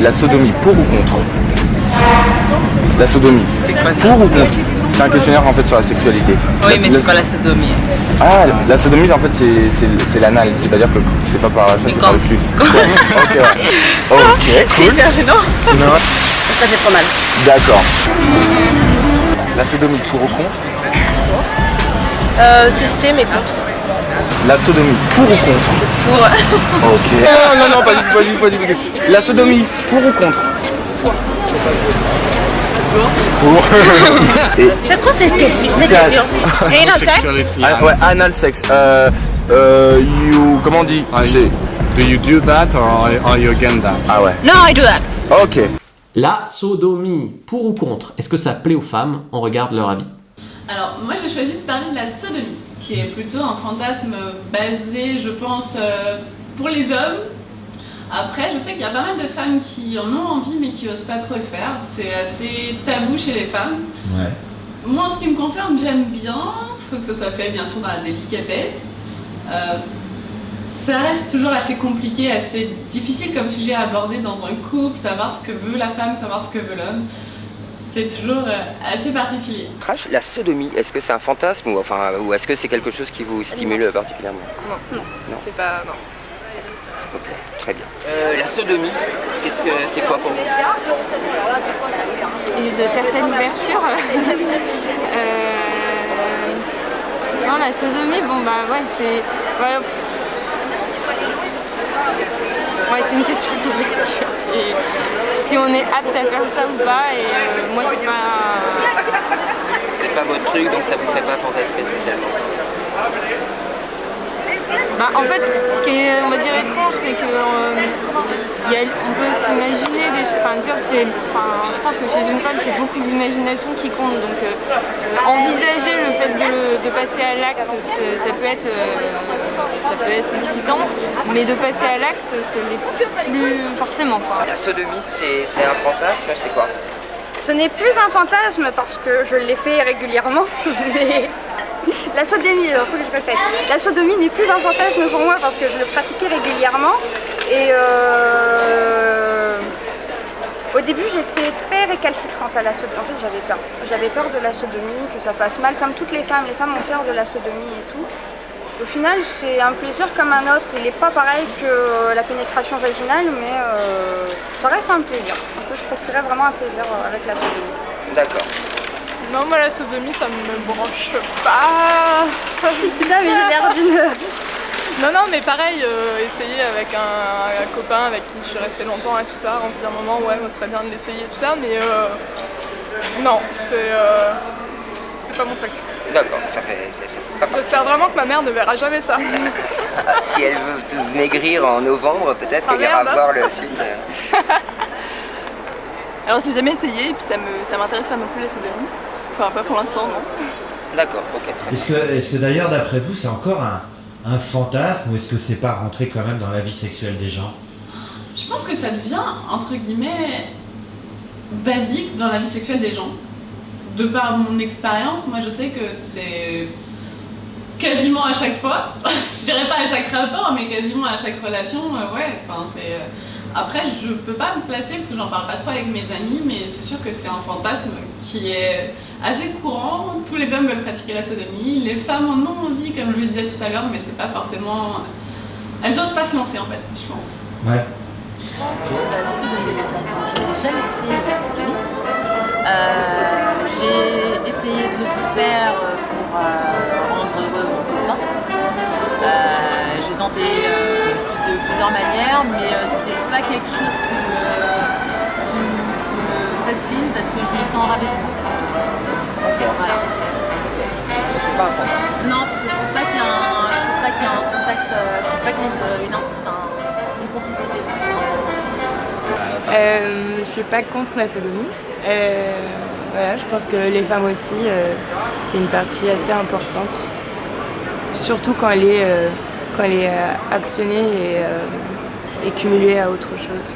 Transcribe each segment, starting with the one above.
La sodomie, pour ou contre? La sodomie, C'est quoi ça? pour ou contre? C'est un questionnaire en fait sur la sexualité. Oui, mais c'est quoi la sodomie? Ah, la sodomie en fait c'est l'anal, c'est-à-dire que c'est pas par la chasse, c'est par le cul. Ok, ouais. Ok, C'est cool. hyper gênant. Non. Ça fait trop mal. D'accord. La sodomie, pour ou contre? Tester mais contre. La sodomie, pour ou contre? Pour. Ok. Non, pas du tout. La sodomie, pour ou contre? Pour. Et C'est quoi cette question? Et non, sexe? ouais, anal sex. Comment on dit? C'est. Do you do that or are you against that? Ah ouais. No, I do that. Ok. La sodomie, pour ou contre? Est-ce que ça plaît aux femmes? On regarde leur avis. Alors, moi j'ai choisi de parler de la sodomie, qui est plutôt un fantasme basé, je pense, pour les hommes. Après, je sais qu'il y a pas mal de femmes qui en ont envie, mais qui osent pas trop le faire. C'est assez tabou chez les femmes. Ouais. Moi, en ce qui me concerne, j'aime bien. Faut que ça soit fait, bien sûr, dans la délicatesse. Ça reste toujours assez compliqué, assez difficile comme sujet à aborder dans un couple, savoir ce que veut la femme, savoir ce que veut l'homme. C'est toujours assez particulier. La sodomie, est-ce que c'est un fantasme ou est-ce que c'est quelque chose qui vous stimule particulièrement? Non, c'est pas. Non. Ok, très bien. La sodomie, c'est quoi pour vous? Il y a de certaines ouvertures. Non, la sodomie, bon bah ouais, c'est. Ouais, c'est une question d'ouverture. Si on est apte à faire ça ou pas, et moi c'est pas. C'est pas votre truc, donc ça vous fait pas fantasmer spécialement. Bah, en fait, ce qui est, on va dire, étrange, c'est que on peut s'imaginer des choses. Je pense que chez une femme, c'est beaucoup d'imagination qui compte. Donc, envisager le fait de passer à l'acte, ça peut être excitant, mais de passer à l'acte, ce n'est plus forcément. Quoi. La sodomie, c'est un fantasme, c'est quoi? Ce n'est plus un fantasme parce que je l'ai fait régulièrement. Mais la sodomie, il faut que je répète. La sodomie n'est plus un fantasme pour moi parce que je le pratiquais régulièrement. Et au début, j'étais très récalcitrante à la sodomie. En fait, j'avais peur. J'avais peur de la sodomie, que ça fasse mal, comme toutes les femmes. Les femmes ont peur de la sodomie et tout. Au final, c'est un plaisir comme un autre. Il n'est pas pareil que la pénétration vaginale, mais ça reste un plaisir. On peut se procurer vraiment un plaisir avec la sodomie. D'accord. Non, moi la sodomie, ça me branche pas. Putain, mais j'ai l'air d'une... Non, mais pareil, essayer avec un copain avec qui je suis restée longtemps et tout ça, on se dit à un moment, ouais, ça serait bien de l'essayer et tout ça, mais non, c'est pas mon truc. D'accord, J'espère vraiment que ma mère ne verra jamais ça. Si elle veut maigrir en novembre, peut-être qu'elle ira voir le film. Alors j'ai jamais essayé et puis ça m'intéresse pas non plus la sodomie. Enfin pas pour l'instant, non. D'accord, ok. Est-ce que d'ailleurs d'après vous c'est encore un fantasme ou est-ce que c'est pas rentré quand même dans la vie sexuelle des gens? Je pense que ça devient, entre guillemets, basique dans la vie sexuelle des gens. De par mon expérience, moi je sais que c'est quasiment à chaque fois, je dirais pas à chaque rapport, mais quasiment à chaque relation, Après, je peux pas me placer parce que j'en parle pas trop avec mes amis, mais c'est sûr que c'est un fantasme qui est assez courant. Tous les hommes veulent pratiquer la sodomie, les femmes en ont envie, comme je le disais tout à l'heure, mais c'est pas forcément... Elles osent pas se lancer en fait, je pense. Ouais. La sodomie, je n'ai jamais fait la sodomie. J'ai essayé de le faire pour rendre heureux mon copain. J'ai tenté de plusieurs manières, mais c'est pas quelque chose qui me fascine parce que je me sens rabaissée en fait. Voilà. C'est pas un fantasme. Non, parce que je trouve pas qu'il y a un contact, je trouve pas qu'il y ait une complicité. Je suis pas contre la sodomie. Voilà, je pense que les femmes aussi, c'est une partie assez importante. Surtout quand elle est actionnée et cumulée à autre chose.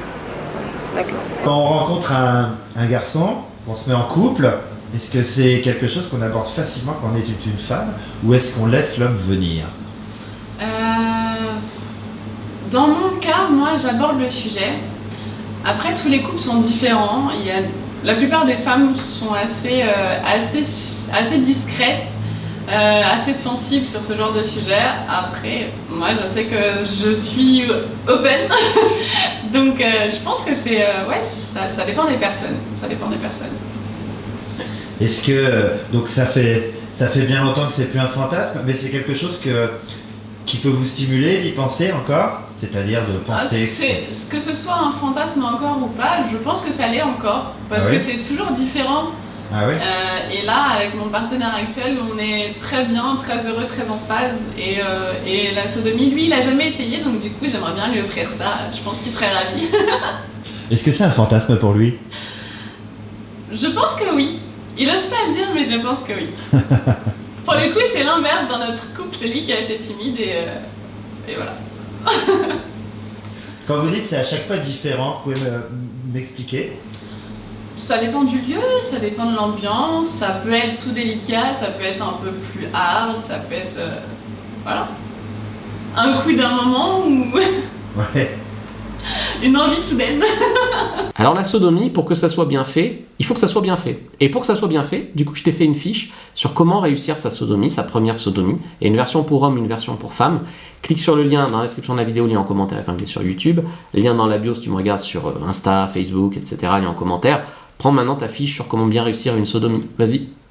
D'accord. Quand on rencontre un garçon, on se met en couple, est-ce que c'est quelque chose qu'on aborde facilement quand on est une femme ou est-ce qu'on laisse l'homme venir? Dans mon cas, moi j'aborde le sujet. Après, tous les couples sont différents. La plupart des femmes sont assez discrètes, assez sensibles sur ce genre de sujet. Après, moi, je sais que je suis open. Donc, je pense que ça dépend des personnes. Ça dépend des personnes. Est-ce que donc ça fait bien longtemps que c'est plus un fantasme, mais c'est quelque chose qui peut vous stimuler d'y penser encore, c'est-à-dire de penser que ce soit un fantasme encore ou pas, je pense que ça l'est encore parce que c'est toujours différent. Ah oui. Et là, avec mon partenaire actuel, on est très bien, très heureux, très en phase. Et la sodomie, lui, il a jamais essayé, donc du coup, j'aimerais bien lui offrir ça. Je pense qu'il serait ravi. Est-ce que c'est un fantasme pour lui? Je pense que oui. Il n'ose pas le dire, mais je pense que oui. Pour le coup, c'est l'inverse dans notre couple. C'est lui qui est assez timide et voilà. Quand vous dites que c'est à chaque fois différent, vous pouvez m'expliquer? Ça dépend du lieu, ça dépend de l'ambiance, ça peut être tout délicat, ça peut être un peu plus hard, ça peut être... voilà. Un coup d'un moment ou... Ouais. Une envie soudaine. Alors la sodomie, pour que ça soit bien fait, il faut que ça soit bien fait. Et pour que ça soit bien fait, du coup je t'ai fait une fiche sur comment réussir sa sodomie, sa première sodomie. Il y a une version pour homme, une version pour femme. Clique sur le lien dans la description de la vidéo, lien en commentaire épinglé sur YouTube. Lien dans la bio si tu me regardes sur Insta, Facebook, etc. Lien en commentaire. Prends maintenant ta fiche sur comment bien réussir une sodomie. Vas-y.